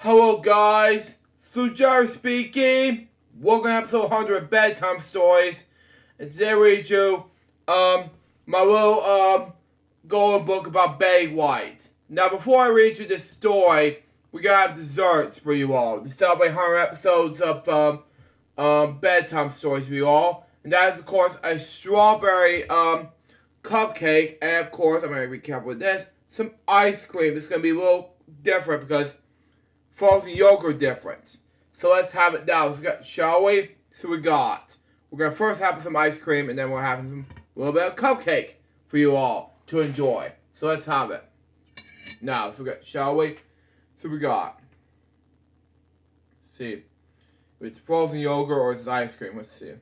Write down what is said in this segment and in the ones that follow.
Hello guys, Sujar speaking. Welcome to episode 100 of Bedtime Stories. And today we do my little golden book about Betty White. Now before I read you this story, we gotta have desserts for you all to celebrate 100 episodes of Bedtime Stories for you all. And that is of course a strawberry cupcake, and of course I'm gonna recap with this, some ice cream. It's gonna be a little different because frozen yogurt difference. So let's have it now. Shall we? So we're gonna first have some ice cream, and then we'll have some a little bit of cupcake for you all to enjoy. So let's have it now. Shall we? So see if it's frozen yogurt or it's ice cream. Let's see.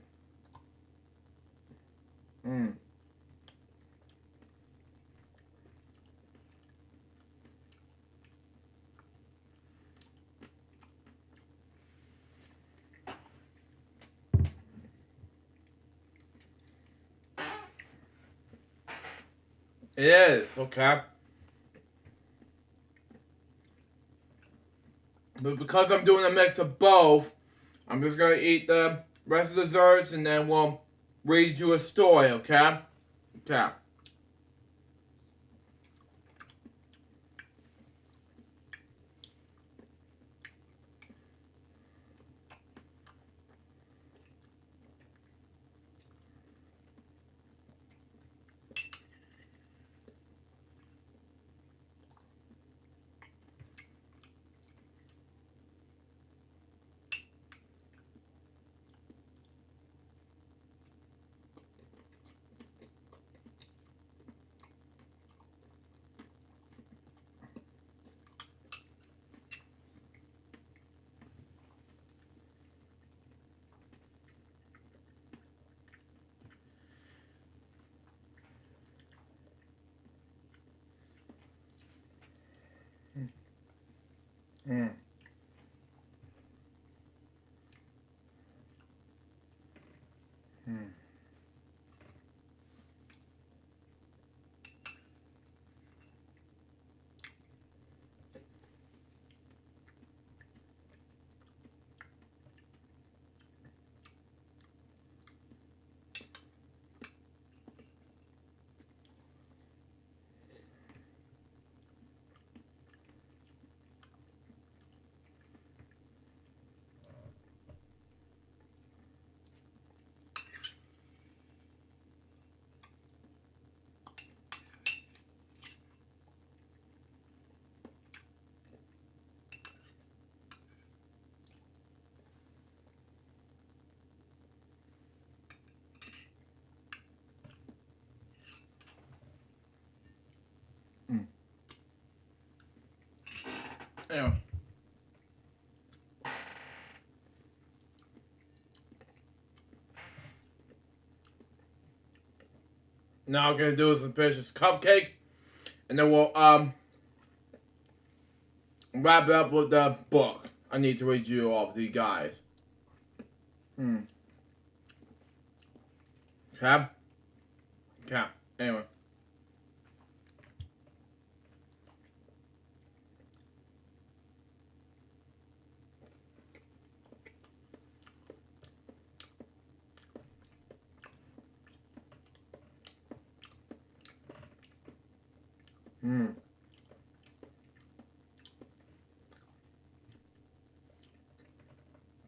It is, okay. But because I'm doing a mix of both, I'm just going to eat the rest of the desserts and then we'll read you a story, okay? Okay. Mm. Mm. Mm. Anyway. Now I'm gonna do is finish this cupcake, and then we'll wrap it up with the book. I need to read you all to you guys. Okay? Okay. Anyway.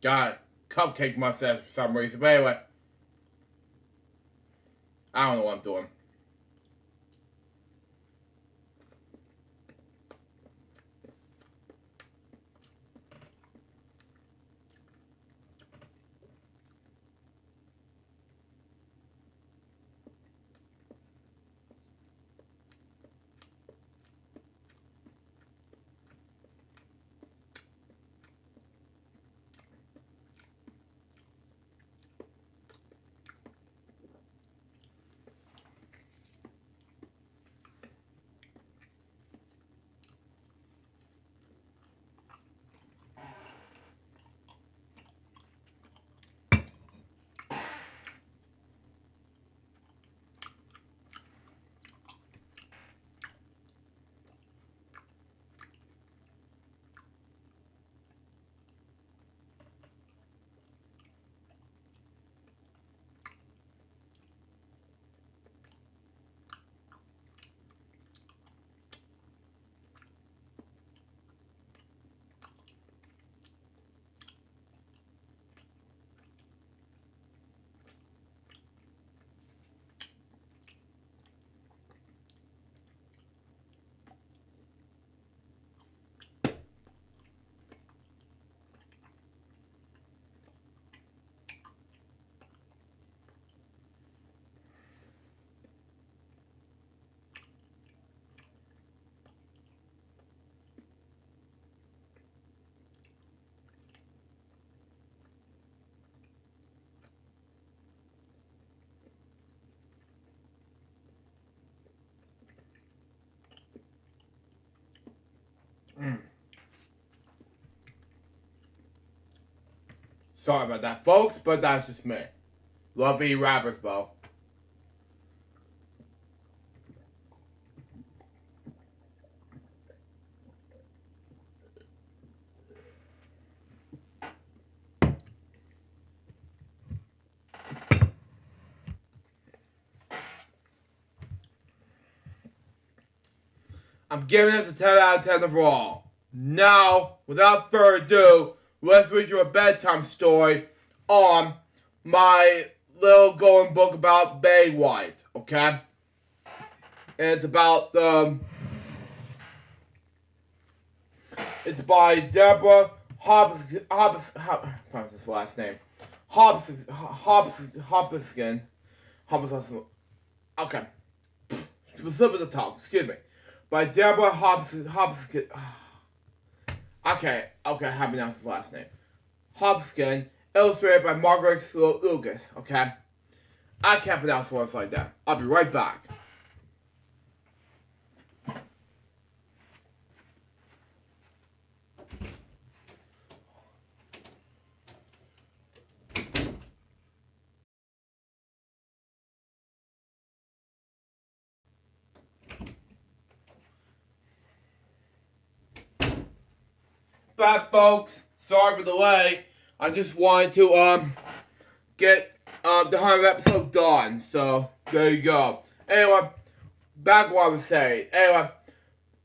Got a cupcake mustache for some reason. But anyway. I don't know what I'm doing. Sorry about that, folks, but that's just me. Love eating rappers, bro. I'm giving this a 10 out of 10 overall. Now, without further ado, let's read you a bedtime story on my little going book about Betty White, okay? And it's about, it's by Deborah Hobskin, what's his last name? Hobskin, okay. Slip of the tongue, excuse me. By Deborah Hobskin. Okay, I haven't announced his last name. Hobskin, illustrated by Margaret Lucas, okay? I can't pronounce words like that. I'll be right back. Back, folks. Sorry for the delay. I just wanted to get the 100th episode done. So there you go. Anyway, back to what I was saying. Anyway,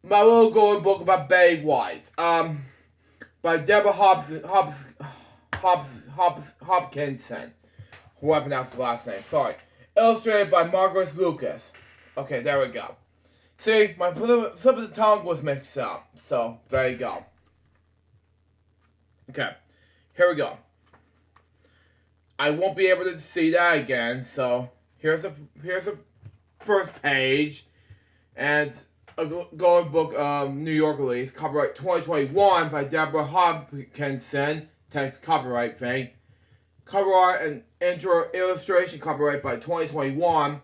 my little going book about Betty White. By Deborah Hopkinson. Who I pronounced the last name. Sorry. Illustrated by Margaret Lucas. Okay, there we go. See, my slip of the tongue was mixed up. So there you go. Okay, here we go. I won't be able to see that again, so here's a first page, and a going book New York release, copyright 2021 by Deborah Hopkinson, text copyright thing, copyright and intro illustration copyright by 2021.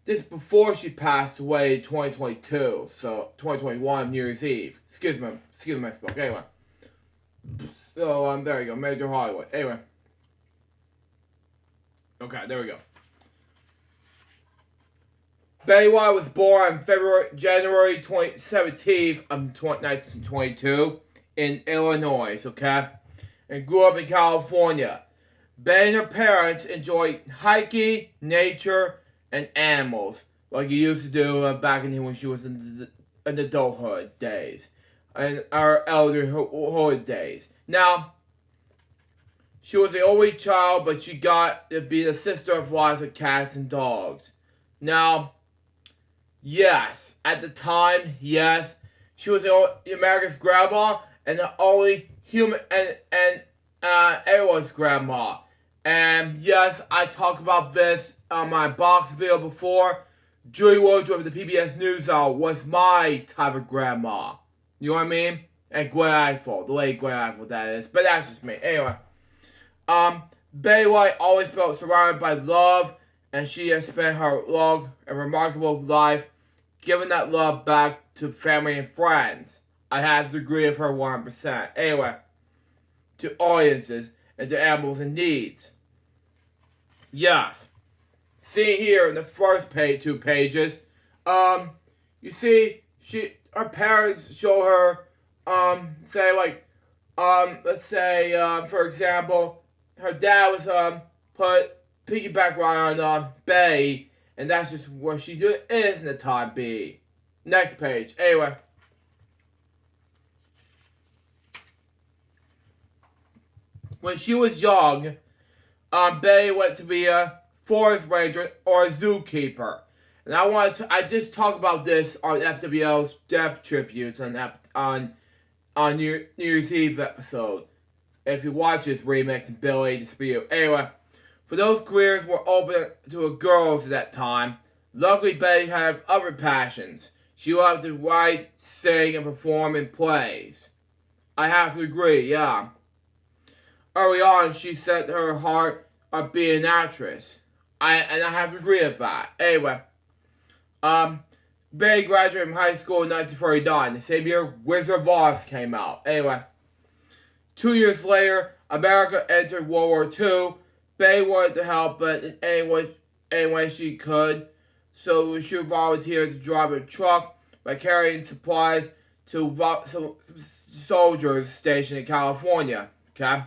This before she passed away in 2022, so 2021 New Year's Eve. Excuse me, my spoke. Anyway. So, there you go, Major Hollywood. Anyway. Okay, there we go. Betty White was born on January 17th of 1922 in Illinois, okay? And grew up in California. Betty and her parents enjoyed hiking, nature, and animals, like you used to do back when she was in adulthood days. And our elderhood days. Now, she was the only child, but she got to be the sister of lots of cats and dogs. Now, yes, at the time, yes, she was America's grandma and the only human and everyone's grandma. And yes, I talked about this on my box video before. Julie Woodruff of the PBS NewsHour was my type of grandma. You know what I mean? And Gwen Eiffel, the late Gwen Eiffel, that is. But that's just me. Anyway, Betty White always felt surrounded by love, and she has spent her long and remarkable life giving that love back to family and friends. I have to agree with her 100%. Anyway, to audiences and to animals in needs. Yes. See here in the first two pages, you see her parents show her, say like, let's say, for example, her dad was, put piggyback ride on, Betty, and that's just what she is in the time being. Next page. Anyway. When she was young, Betty went to be a forest ranger or a zookeeper. And I just talked about this on FWL's Death Tributes on New Year's Eve episode. If you watch this remix and Billy dispute. Anyway, for those careers were open to girls at that time. Luckily, Betty had other passions. She loved to write, sing, and perform in plays. I have to agree, yeah. Early on, she set her heart on being an actress. I have to agree with that. Anyway, Bay graduated from high school in 1949. The same year, Wizard of Oz came out. Anyway, 2 years later, America entered World War II. Bay wanted to help, but in any way she could. So she volunteered to drive a truck by carrying supplies to some soldiers stationed in California. Okay.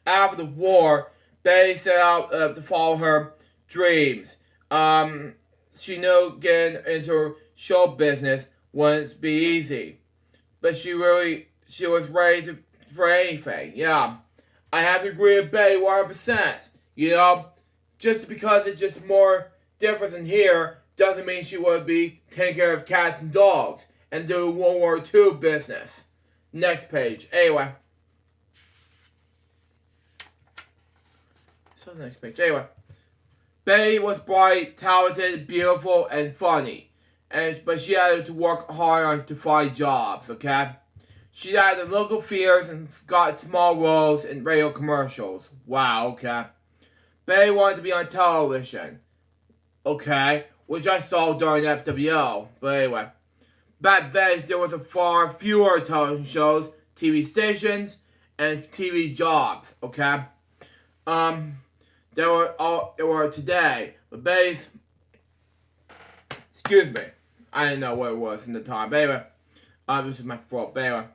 After the war, Bay set out to follow her dreams. She knew getting into show business wouldn't be easy, but she was ready for anything. Yeah, I have to agree with Bay 100%. Just because it's just more different in here doesn't mean she would be taking care of cats and dogs and do World War II business. Next page. Anyway. So next page. Anyway. Bay was bright, talented, beautiful, and funny. But she had to work hard to find jobs, okay? She had the local theaters and got small roles in radio commercials. Wow, okay. Bay wanted to be on television. Okay, which I saw during FWO. But anyway. Back then, there was far fewer television shows, TV stations, and TV jobs, okay? There were today. But Bay's, excuse me, I didn't know what it was in the time. But anyway, this is my fault. But anyway,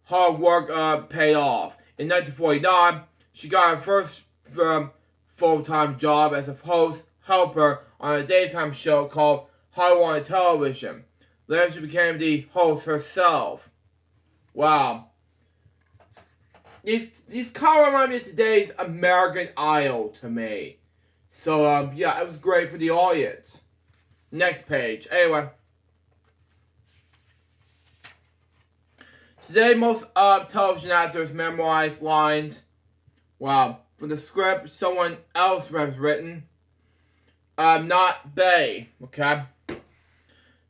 hard work paid off. In 1949, she got her first full-time job as a host helper on a daytime show called Hollywood on Television. Later, she became the host herself. Wow. These kind of remind me of today's American Idol to me. So, yeah, it was great for the audience. Next page. Anyway. Today, most television actors memorize lines, wow, from the script someone else has written. Not Bay, okay?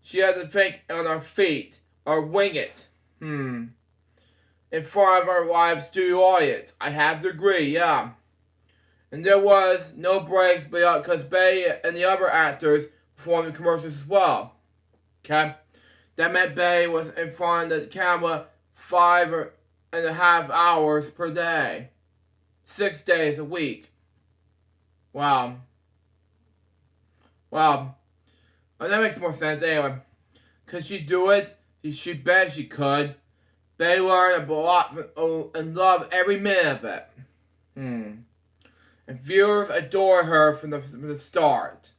She had to think on her feet, or wing it. In front of our live studio audience. I have to agree, yeah. And there was no breaks because Bay and the other actors performed in commercials as well. Okay? That meant Bay was in front of the camera 5.5 hours per day. 6 days a week. Wow. Wow. Well, that makes more sense anyway. Could she do it? She bet she could. They learned a lot and loved every minute of it. And viewers adored her from the start.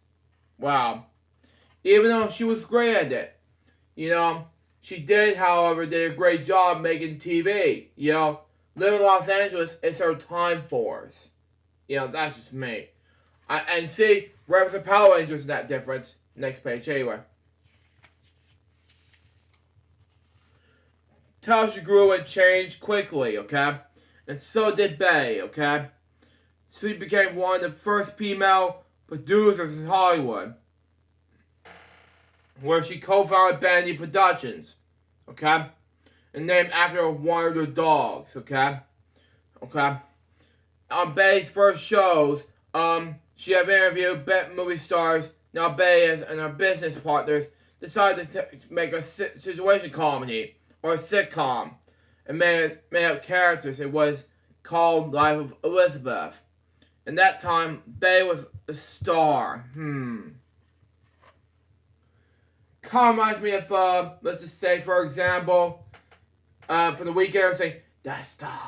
Wow. Even though she was great at it. She did, however, did a great job making TV. Living in Los Angeles is her time force. That's just me. And see, Rebels and Power Rangers in that difference. Next page, anyway. Television grew and changed quickly, okay? And so did Bay, okay? She became one of the first female producers in Hollywood, where she co-founded Bandy Productions, okay? And named after one of their dogs, okay? Okay? On Bay's first shows, she had interviewed movie stars. Now Bay and her business partners decided to make a situation comedy, or a sitcom, and made up characters. It was called Life of Elizabeth. And that time, Bay was a star. Kind of reminds me of, let's just say, for example, from the weekend, I was saying, the star.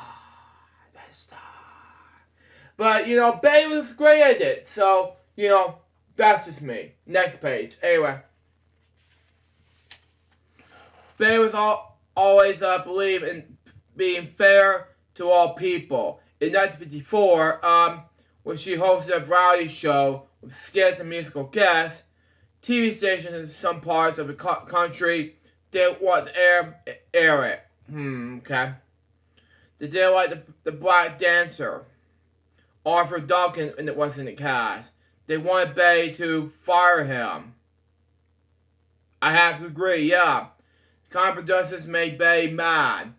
But, Bay was great at it. So, that's just me. Next page. Anyway. Bay was always believed in being fair to all people. In 1954, when she hosted a variety show with skits and musical guests, TV stations in some parts of the country didn't want to air it. Okay. They didn't like the black dancer, Arthur Duncan, and it was in the cast. They wanted Bay to fire him. I have to agree, yeah. Comic producers made Bay mad.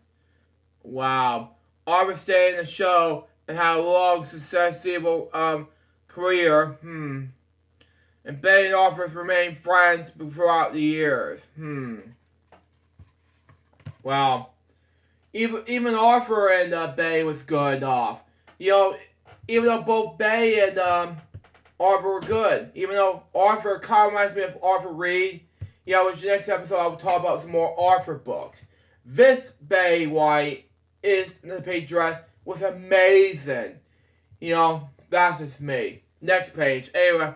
Wow. Arthur stayed in the show and had a long, successful career. and Bay and Arthur remained friends throughout the years. Well, even Arthur and Bay was good enough. Even though both Bay and Arthur were good. Even though Arthur kind of reminds me of Arthur Reed. Which the next episode I will talk about some more Arthur books. This Bay White is the page dress was amazing. That's just me. Next page. Anyway.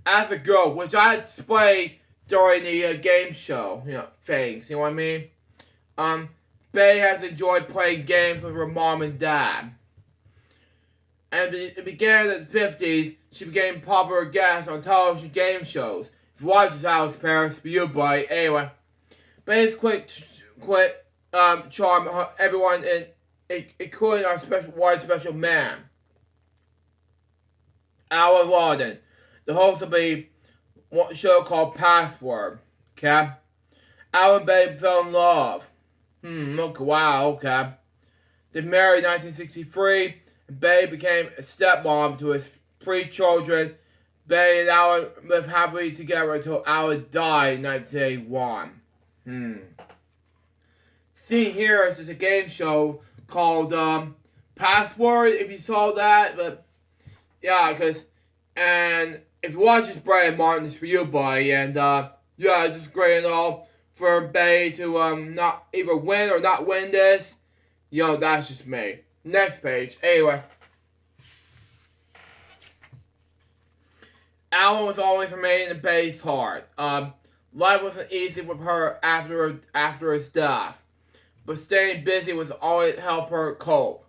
As a girl, which I displayed during the game show, things, you know what I mean? Bay has enjoyed playing games with her mom and dad. And it began in the 50s, she became a popular guest on television game shows. If you watch this, Alex Paris, you boy. Anyway, Bay's quick charm everyone, including our special man, Alan Walden, the host of a show called Password. Okay, Alan and Bay fell in love. Okay, wow, okay. They married in 1963, and Bay became a stepmom to his 3 children. Bay and Alan lived happily together until Alan died in 1981. Seen here is just a game show called Password, if you saw that, but yeah, and if you watch this, Brian Martin, it's for you, boy, and yeah, it's just great and all for Bay to not either win or not win this. That's just me. Next page. Anyway. Alan was always remaining in Bay's heart. Life wasn't easy with her after his death, but staying busy was always helped her cope.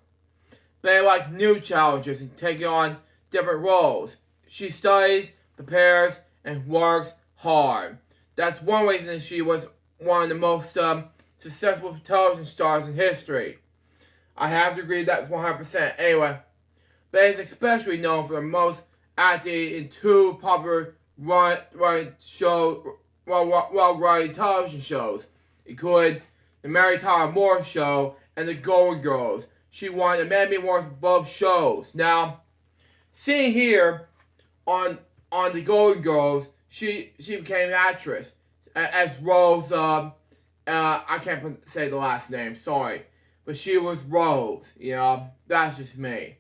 Bay liked new challenges and taking on different roles. She studies, prepares, and works hard. That's one reason she was one of the most successful television stars in history. I have to agree that's 100%. Anyway, Bay is especially known for the most acting in 2 popular well-running television shows, including The Mary Tyler Moore Show and The Golden Girls. She won an Emmy Award for both shows. Now, seeing here on The Golden Girls, she became an actress as Rose. I can't say the last name. Sorry, but she was Rose. That's just me.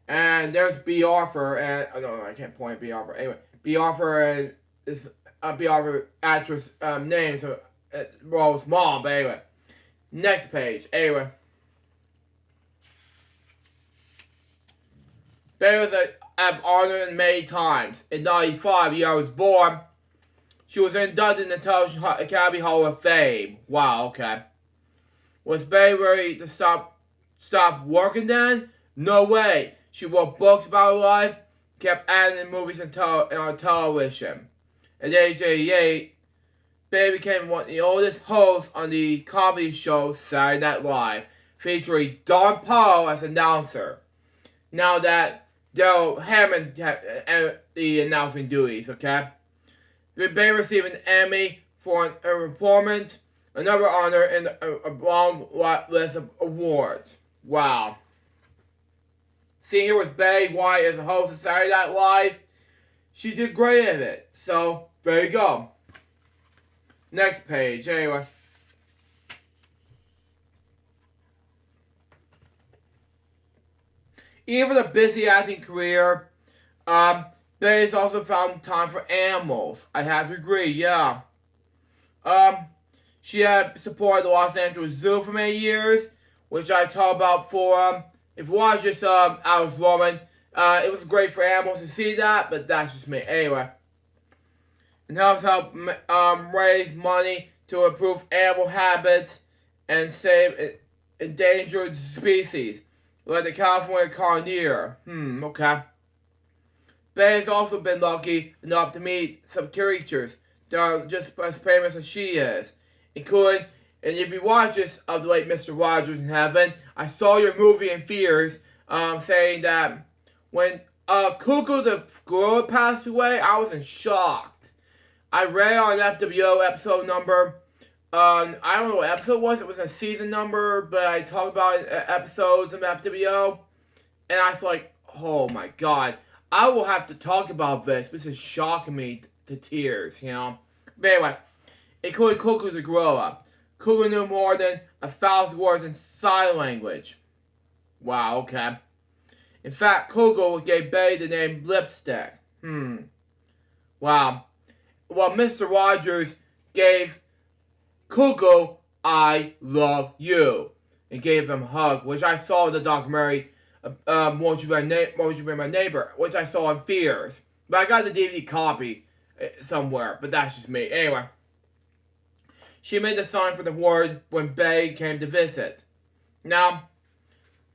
And there's B. Arthur, and I can't point at B. Arthur. Anyway, B. Arthur and is B. Arthur actress name, so Rose mom. But anyway, next page. Anyway, Bay was I've honored many times. In '95, the year I was born, she was inducted in the Television Academy Hall of Fame. Wow. Okay. Was Bay ready to stop working then? No way. She wrote books about her life, kept acting in movies and on television. At age 88, Bay became one of the oldest hosts on the comedy show Saturday Night Live, featuring Don Powell as announcer. Now that Daryl Hammond had the announcing duties, okay? Bay received an Emmy for her performance, another honor in a long list of awards. Wow. Seeing here was Bay White as a host of Saturday Night Live. She did great in it. So, there you go. Next page, anyway. Even with a busy acting career, Bay has also found time for animals. I have to agree, yeah. She had supported the Los Angeles Zoo for many years, which I talk about for, if you watch this, Alex Roman, it was great for animals to see that, but that's just me. Anyway. And helps raise money to improve animal habits and save endangered species, like the California carnivore. Okay. Bay has also been lucky enough to meet some creatures that are just as famous as she is, including, and if you watch this of the late Mr. Rogers in Heaven, I saw your movie in theaters, saying that when Cuckoo the gorilla passed away, I was in shock. I read on FWO episode number, I don't know what episode it was a season number, but I talked about episodes of FWO, and I was like, oh my god. I will have to talk about this. This is shocking me to tears, you know. But anyway, including Coco the gorilla. Coco knew more than 1,000 words in sign language. Wow, okay. In fact, Coco gave Betty the name Lipstick. Wow. Well, Mr. Rogers gave Coco I love you and gave him a hug, which I saw in the documentary Won't You Be My Neighbor, which I saw in theaters. But I got the DVD copy somewhere, but that's just me. Anyway, she made the sign for the word when Betty came to visit. Now,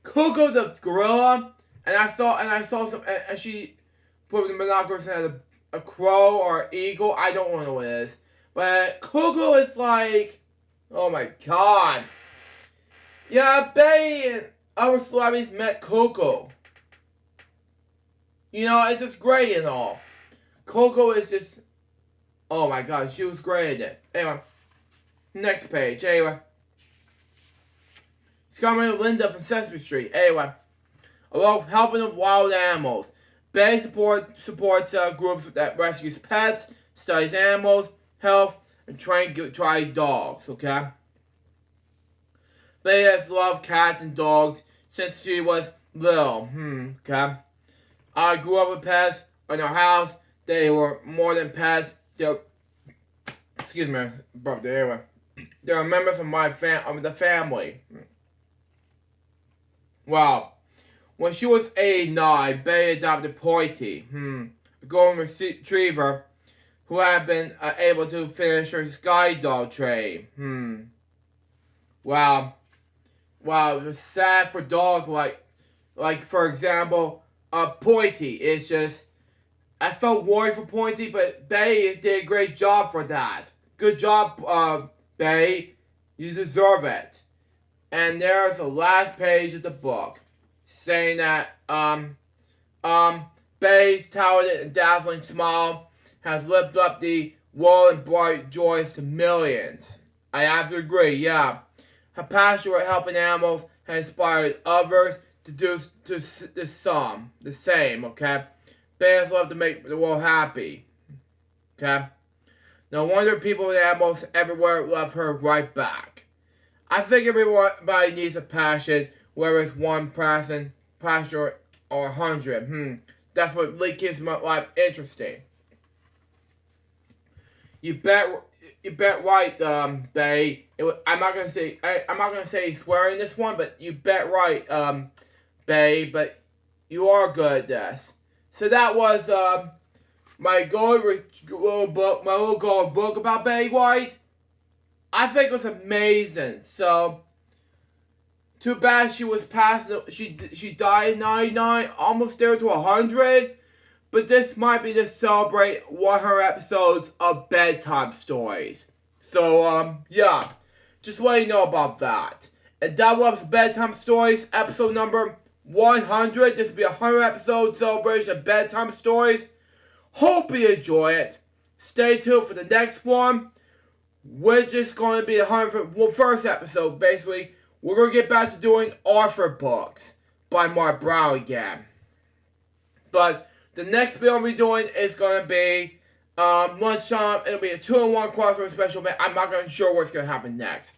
Coco the gorilla, and I saw some, and she put the binoculars and had a crow or an eagle. I don't know what it is, but Coco is like, oh my god. Yeah, Betty and other celebrities met Coco. You know, it's just great and all. Coco is just, oh my god, she was great at it. Anyway, next page. Anyway, it's coming with Linda from Sesame Street. Anyway, along helping with wild animals. Betty supports groups that rescues pets, studies animals, health, and try dogs. Okay. Betty has loved cats and dogs since she was little. Okay. I grew up with pets in our house. They were more than pets. Excuse me, bro. They were members of the family. Wow. When she was 8 and 9, Betty adopted Pointy, a golden retriever who had been able to finish her sky dog training. Wow. Wow, it was sad for dogs like for example, Pointy. It's just, I felt worried for Pointy, but Betty did a great job for that. Good job, Betty. You deserve it. And there's the last page of the book, saying that, Betty's talented and dazzling smile has lifted up the world and brought joys to millions. I have to agree, yeah. Her passion for helping animals has inspired others to do the same, okay? Betty has loved to make the world happy, okay? No wonder people with animals everywhere love her right back. I think everybody needs a passion, whether it's one passion or 100. That's what really keeps my life interesting. You bet right, Betty. I'm not gonna say swear in this one, but you bet right, Betty. But you are good at this. So that was my little book about Betty White. I think it was amazing. So too bad she was past. She died in 99, almost there to 100. But this might be to celebrate 100 episodes of Bedtime Stories. So, yeah. Just let you know about that. And that was Bedtime Stories, episode number 100. This will be a 100 episode celebration of Bedtime Stories. Hope you enjoy it. Stay tuned for the next one. We're just going to be the 101st episode, basically. We're going to get back to doing Arthur books by Mark Brown again. But the next video I'll be doing is going to be lunchtime. It'll be a 2-in-1 crossover special event. I'm not going to sure what's going to happen next.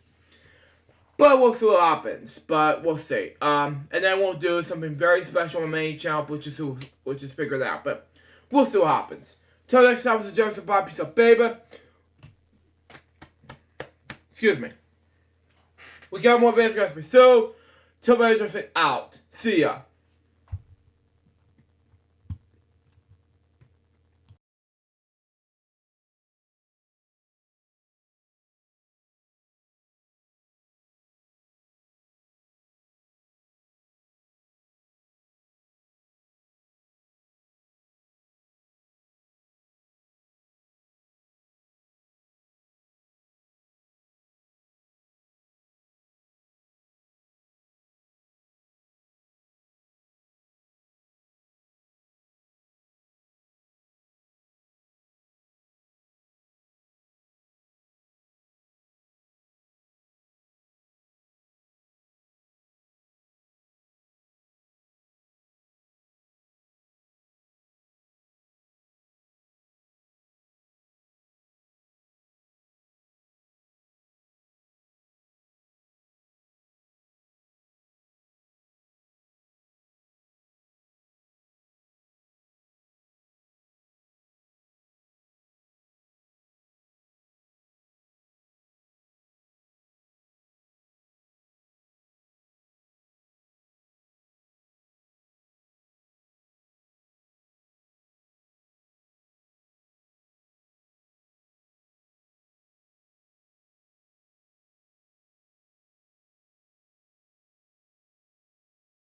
But we'll see what happens. But we'll see. And then we'll do something very special on my main channel, which is figured out. But we'll see what happens. Till next time, this is Joseph Bob. Peace out, baby. Excuse me. We got more videos, guys. So, till then, just out. See ya.